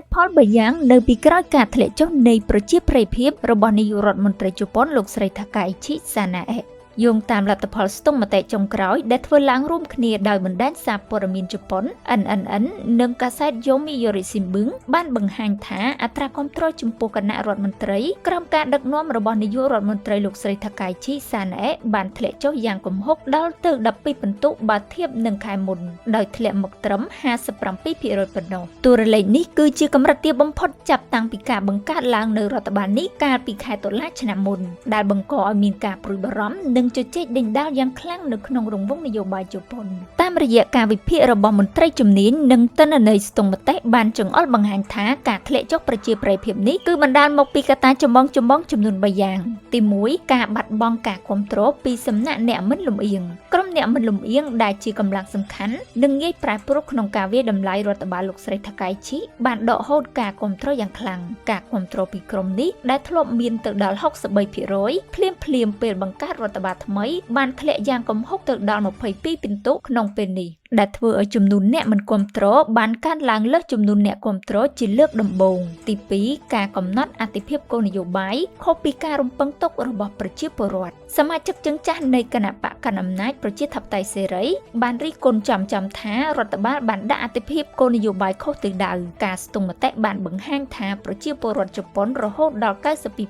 តុផល3យ៉ាងនៅពីក្រោយការធ្លាក់ចុះនៃប្រជាប្រិយភាពរបស់នាយករដ្ឋមន្ត្រីជប៉ុនលោកស្រី Takaichi Sanae យោងតាមលទ្ធផលស្ទង់មតិចុងក្រោយដែលធ្វើឡើងរួមគ្នាដោយបណ្ដាញសារព័ត៌មានជប៉ុន NNN និងកាសែត Yomiuri Shimbun បានបង្ហាញថាអត្រាគាំទ្រចំពោះគណៈរដ្ឋមន្ត្រីក្រោមការដឹកនាំរបស់នាយករដ្ឋមន្ត្រីលោកស្រី Takaichi Sanae បានធ្លាក់ចុះយ៉ាងគំហុកដល់ទៅ12ពិន្ទុបើធៀបនឹងខែមុនដោយធ្លាក់មកត្រឹម 57% ប៉ុណ្ណោះតួលេខនេះគឺជាកម្រិតទាបបំផុតចាប់តាំងពីការបង្កើតឡើងនៅរដ្ឋបាលនេះកាលពីខែតុលាឆ្នាំមុនដែលបង្កឲ្យមានការព្រួយបារម្ភនិងជជែកដេញដោលយ៉ាងខ្លាំងនៅក្នុងរង្វង់នយោបាយជប៉ុនតាមរយៈការវិភាគរបស់មន្ត្រីជំនាញនិងទិន្នន័យស្ទង់មតិបានចង្អុលបង្ហាញថាការធ្លាក់ចុះប្រជាប្រិយភាពនេះគឺបណ្ដាលមកពីកត្តាចម្បងចំនួន3យ៉ាងទី1ការបាត់បង់ការគ្រប់គ្រងពីសំណាក់អ្នកមិនលំអៀងក្រុមអ្នកមិនលំអៀងដែលជាកម្លាំងសំខាន់និងងាយប្រែប្រួលក្នុងការវាយតម្លៃរដ្ឋបាលលោកស្រី Takaichi បានដកហូតការគ្រប់គ្រងយ៉ាងខ្លាំងការគ្រប់គ្រងពីក្រុមនេះដែលធ្លាប់មានទៅដល់ 63% ភ្លាមពេលបង្កើតរដ្ឋបាលថ្មីបានធ្លាក់យ៉ាងគំហុកទៅដល់22ពិន្ទុក្នុងពេលនេះដែលធ្វើឲ្យចំនួនអ្នកមិនគាំទ្របានកើនឡើងលើសចំនួនអ្នកគាំទ្រជាលើកដំបូងទី2ការកំណត់អតិភិបគោលនយោបាយខុសពីការរំពឹងទុករបស់ប្រជាពលរដ្ឋសមាជិកជើងចាស់នៃគណៈបកកណ្ដាលអំណាចប្រជាធិបតេយ្យសេរីបានរិះគន់ចំថារដ្ឋបាលបានដាក់អតិភិបគោលនយោបាយខុសទិសដៅការស្ទង់មតិបានបង្ហាញថាប្រជាពលរដ្ឋជប៉ុនរហូតដល់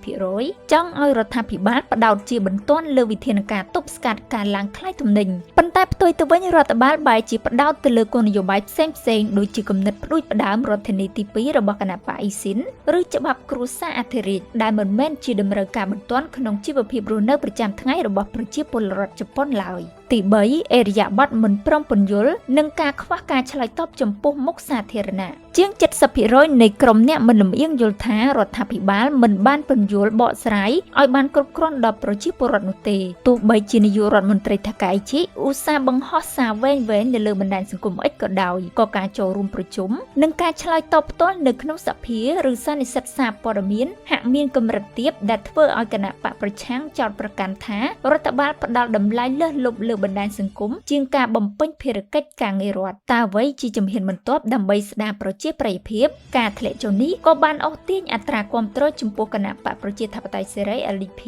92% ចង់ឲ្យរដ្ឋាភិបាលផ្ដោតជាបន្ទាន់លើវិធានការទប់ស្កាត់ការឡើងថ្លៃទំនិញប៉ុន្តែផ្ទុយទៅវិញរដ្ឋបាលបែរជាផ្ដោតទៅលើគោលនយោបាយផ្សេងដូចជាគំនិតផ្ដួចផ្ដើមរដ្ឋធានីទី2របស់គណៈបកអ៊ីស៊ីនឬច្បាប់គ្រួសារអធិរាជដែលមិនមែនជាតម្រូវការបន្ទាន់ក្នុងជីវភាពរស់នៅប្រចាំថ្ងៃរបស់ប្រជាពលរដ្ឋជប៉ុនឡើយទី3អេរយាប័តមិនព្រមពន្យល់និងការខ្វះការឆ្លើយតបចំពោះមុខសាធារណៈជាង 70% នៃក្រុមអ្នកមិនលំអៀងយល់ថារដ្ឋាភិបាលមិនបានពន្យល់បកស្រាយឲ្យបានគ្រប់គ្រាន់ដល់ប្រជាពលរដ្ឋនោះទេទោះបីជានាយករដ្ឋមន្ត្រី Takaichi ឧស្សាហ៍បង្ហោះសារវែងនៅលើបណ្ដាញសង្គម X ក៏ដោយក៏ការចូលរួមប្រជុំនិងការឆ្លើយតបផ្ទាល់នៅក្នុងសភាឬសន្និសីទសារព័ត៌មានហាក់មានកម្រិតទាបដែលធ្វើឲ្យគណៈបកប្រឆាំងចោទប្រកាន់ថារដ្ឋបាលផ្ដាល់តម្លៃលើសលប់លើបណ្ដាញសង្គមជាងការបំពេញភារកិច្ចការងាររដ្ឋតើអ្វីជាជំហានបន្ទាប់ដើម្បីស្ដារប្រជាប្រិយភាពការធ្លាក់ចុះនេះក៏បានអូសទាញអត្រាគាំទ្រចំពោះគណៈបកប្រជាធិបតេយ្យសេរី LDP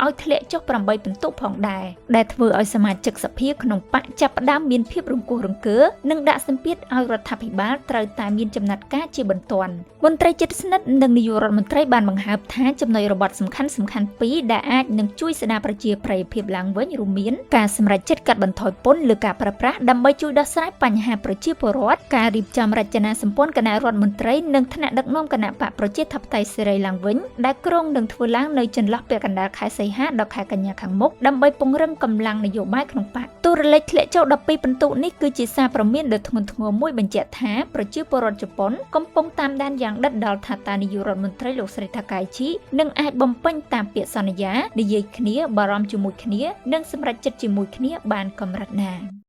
ឲ្យធ្លាក់ចុះ8ពិន្ទុផងដែរដែលធ្វើឲ្យសមាជិកសភាក្នុងបកចាប់ផ្ដើមមានភាពរង្គោះរង្គើនិងដាក់សម្ពាធឲ្យរដ្ឋាភិបាលត្រូវតែមានចំណាត់ការជាបន្ទាន់មន្ត្រីជិតស្និទ្ធនិងនាយករដ្ឋមន្ត្រីបានបង្ហើបថាចំណុចរបត់សំខាន់ពីរដែលអាចនឹងជួយស្ដារប្រជាប្រិយភាពឡើងវិញរួមមានការសម្រេចចិត្តកាត់បន្ថយពន្ធលើការប្រើប្រាស់ដើម្បីជួយដោះស្រាយបញ្ហាប្រជាពលរដ្ឋការរៀបចំរចនាសម្ព័ន្ធគណៈរដ្ឋមន្ត្រីនិងថ្នាក់ដឹកនាំគណៈបកប្រជាធិបតេយ្យសេរីឡើងវិញដែលគ្រោងនឹងធ្វើឡើងនៅចន្លោះពាក់កណ្ដាលខែសីហាដល់ខែកញ្ញាខាងមុខដើម្បីពង្រឹងកម្លាំងនយោបាយក្នុងបកតួលេខធ្លាក់ចុះ12ពិន្ទុនេះគឺជាសារព្រមានដ៏ធ្ងន់ធ្ងរមួយបញ្ជាក់ថាប្រជាពលរដ្ឋជប៉ុនកំពុងតាមដានយ៉ាងដិតដល់ថាតើនាយករដ្ឋមន្ត្រីលោកស្រី Takaichi នឹងអាចបំពេញតាមពាក្យសន្យានិយាយគ្នាបារម្ភជាមួយគ្នានិងសម្រេចចិត្តជាមួយគ្នាបានកម្រិតណា